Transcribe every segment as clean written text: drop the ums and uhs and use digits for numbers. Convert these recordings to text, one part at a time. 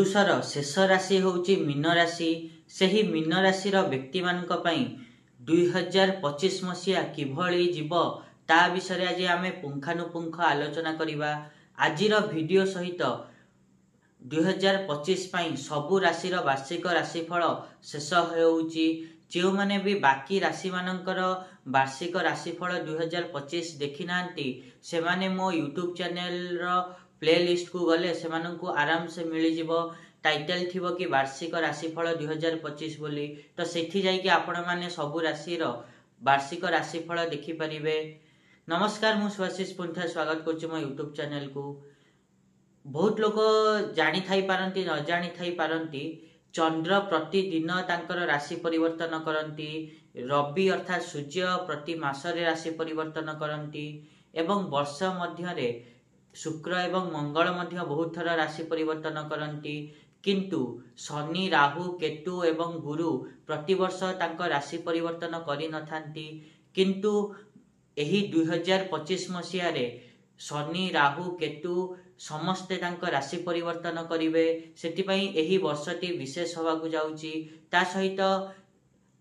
पुरुषर शेष राशि होउची मीन राशि। सेही मीन राशि व्यक्ति मानक पई 2025 मसीहा किभली जीव ता विषय आज आमे पुंखानुपुंख आलोचना करिबा। आजिर वीडियो सहित 2025 पई सबु राशि वार्षिक राशिफल शेष होउची। जो माने भी बाकी राशि मानकर वार्षिक राशिफल 2025 देखि नांती से माने मो यूट्यूब चैनल प्लेलिस्ट को गले से माननकु आराम से मिली जिवो। टाइटल थिबो कि वार्षिक राशिफल 2025 बोली, तो सेठी जाई कि आपण माने सबु राशि वार्षिक राशिफल देखि परिबे। नमस्कार, मु सुभाषिष पुंठा स्वागत करछु मो यूट्यूब चैनल को। बहुत लोग जानी थाई पारंती न जानी थाई पारंती चंद्र प्रतिदिन तांकर राशि परिवर्तन करंती। रवि अर्थात सूर्य प्रति मासरे राशि परिवर्तन करंती एवं वर्ष मध्यरे शुक्र एवं मंगल मध्य बहुत थर राशि परिवर्तन करंती। किंतु शनि, राहु, केतु एवं गुरु प्रतिवर्ष तांक राशि परिवर्तन करि नथांती। किंतु एही 2025 मसीहा रे शनि, राहु, केतु समस्ते तांक राशि परिवर्तन करिवे। सेति पई एही वर्षटी विशेष होबाकु जाउची। ता सहित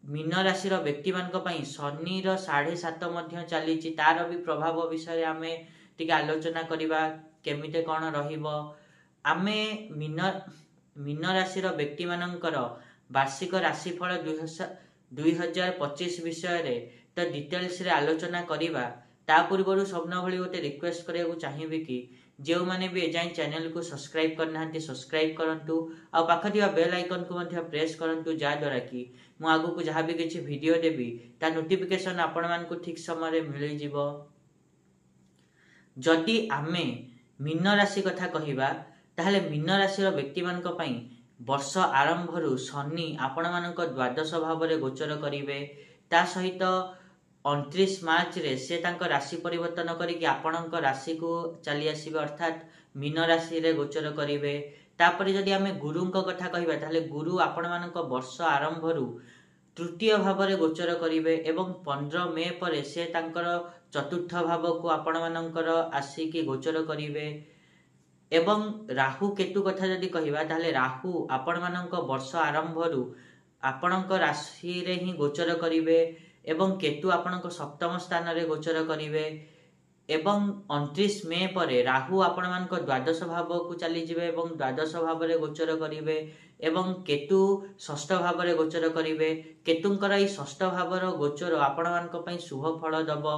मीन राशि व्यक्ति मानक पई शनि 7.5 मध्य चलीची। तार भी प्रभाव विषय आमे टिके आलोचना करिबा केमिते कोन रहिबो। आमे मीन राशि व्यक्ति मानकर वार्षिक राशिफल 2025 विषय रे तो डिटेल्स रे आलोचना करिबा। ता पूर्व सबन भली गोटे रिक्वेस्ट करिया चाहिबी कि जो माने भी एजाई चैनल को सब्सक्राइब करना सब्सक्राइब करंतु आ पाखथिया बेल आइकन को मध्य प्रेस करंतु जा द्वारा कि मु आगु को जहां भी किछि वीडियो देबी ता नोटिफिकेशन आपण मान को ठीक समय रे मिलि जिवो। जदि आमे मीन राशि कथा कहिबा ताहले मीन राशि व्यक्ति मानक पई वर्ष आरंभ रु शनि आपण मानक द्वादश भाव रे गोचर करिवे। ता सहित 29 मार्च रे से तांक राशि परिवर्तन करिकि आपणक राशि को चली आसीबे अर्थात मीन राशि रे गोचर करिवे। तापरे जदि आमे गुरुंक कथा कहिबा ताहले गुरु आपण मानक वर्ष आरंभ रु तृतीय भाव रे गोचर करिवे एवं 15 मे परे से तांकर चतुर्थ भाव को आपण मानकर आसीकि गोचर करिवे। एवं राहु केतु कथा जदि कहिबा ताहले राहु आपण मानक वर्ष आरंभ रु आपणक राशि रे ही गोचर करिवे एवं केतु आपणक सप्तम स्थान रे गोचर करिवे। एवं 29 मे परे राहु आपण मानक द्वादश भाव को चली जिवे एवं द्वादश भाव रे गोचर करिवे एवं केतु षष्ठ भाव रे गोचर करिवे। केतुंकर ई षष्ठ भाव रो गोचर आपण मानक पई शुभ फल दबो।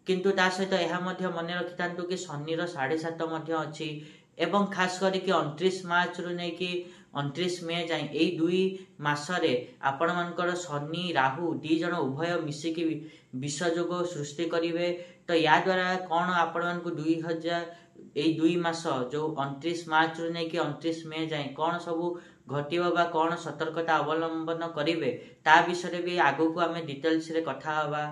किंतु ता सहित एहा मध्य मने रखितांतु कि शनि 7.5 मध्य अछि एवं खास करी कि 29 मार्च रु नै कि 29 मे जाय एई दुई मासरे आपण मानकर शनि राहु दी जण उभय मिसिकी विषयोग सृष्टि करिवे। तो या द्वारा कोन आपण मान को 2000 एई दुई मास जो 29 मार्च रु नै कि 29 मे जाय कोन सबु घटिबा बा कोन सतर्कता अवलंबन करिवे ता विषय भी आगु को आमे डिटेल्स रे कथा हवा।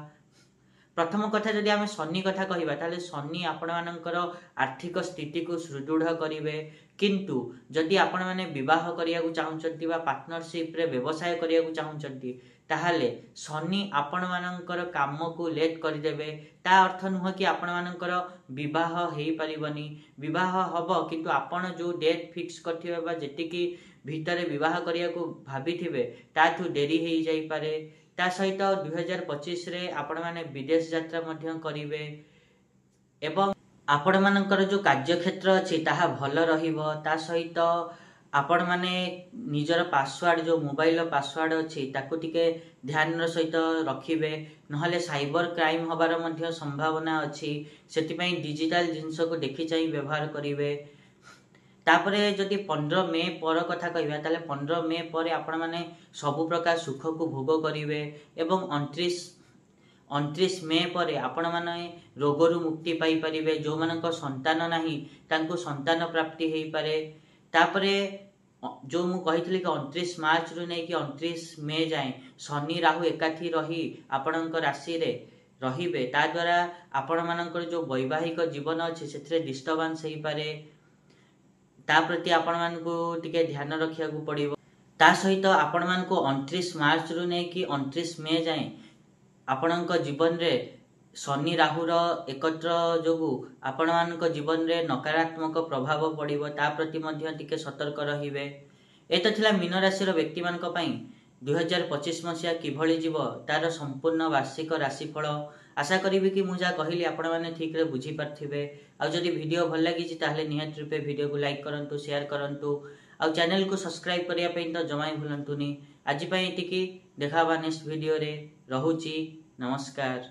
प्रथम कथा जदि आमे शनि कथा कहिबा ताले शनि आपण मानकर आर्थिक स्थिति को सुदृढ़ करिवे। किंतु जदि आपण माने विवाह करिया को चाहुचंती बा पार्टनरशिप रे व्यवसाय करिया को चाहुचंती ताहाले शनि आपण मानकर काम को लेट करि देबे। ता अर्थ नुह कि आपण मानकर विवाह हेई परिबनी। विवाह हबो किंतु आपण जो डेट फिक्स करथिबे बा जेतिकी भीतर विवाह करिया को भाबिथिबे ताथु देरी हेई जाई पारे। ता सहित 2025 रे आपण माने विदेश यात्रा मध्य करिवे एवं आपण मानकर जो कार्य क्षेत्र अछि ताहा भलो रहिबो। ता सहित आपण माने निजर पासवर्ड जो मोबाइल पासवर्ड अछि ताकु टिके ध्यान सहित रखिबे नहले साइबर क्राइम होबार मध्य संभावना अछि। सेति पई डिजिटल जिंस को देखि चाहि व्यवहार करिवे। तापरे जदि 15 मे पर कथा कहिबा ताले 15 मे परे आपण माने सब प्रकार सुख को भोग करिवे एवं 29 मे परे आपण माने रोग रु मुक्ति पाई परिवे। जो मानक संतान नाही तांको संतान प्राप्ति हेई पारे। तापरे जो मु कहितली कि 29 मार्च रु नै कि 29 मे जाय शनि राहु एकाठी रही आपणक राशि रे रहिबे। ता द्वारा आपण मानकर जो वैवाहिक जीवन अछि सेथरे डिस्टर्बेंस हेई पारे। ता प्रति आपण मान को टिके ध्यान रखिया को पड़िबो। ता सहित आपण मान को 29 मार्च रु नै कि 29 मे जाय आपणक जीवन रे शनि राहुर एकत्र जोगु आपण मानक जीवन रे नकारात्मक प्रभाव पड़िबो ता प्रति मध्य टिके सतर्क रहिबे। एतो थिला मीन राशि रो व्यक्ति मानक पई 2025 मसिया किभଳି जीव तार संपूर्ण वार्षिक राशिफल। आशा करी कि मुझा कहली आपण माने ठीक रे बुझी पारथिबे। आ जदि वीडियो भल लागी ताहले निहात रूपे वीडियो को लाइक करंतु, शेयर करंतु आ चैनल को सब्सक्राइब करिया पई तो जमाई भूलंतुनी। आज पई एतिकी, देखाबा नेक्स्ट वीडियो रे। रहुची, नमस्कार।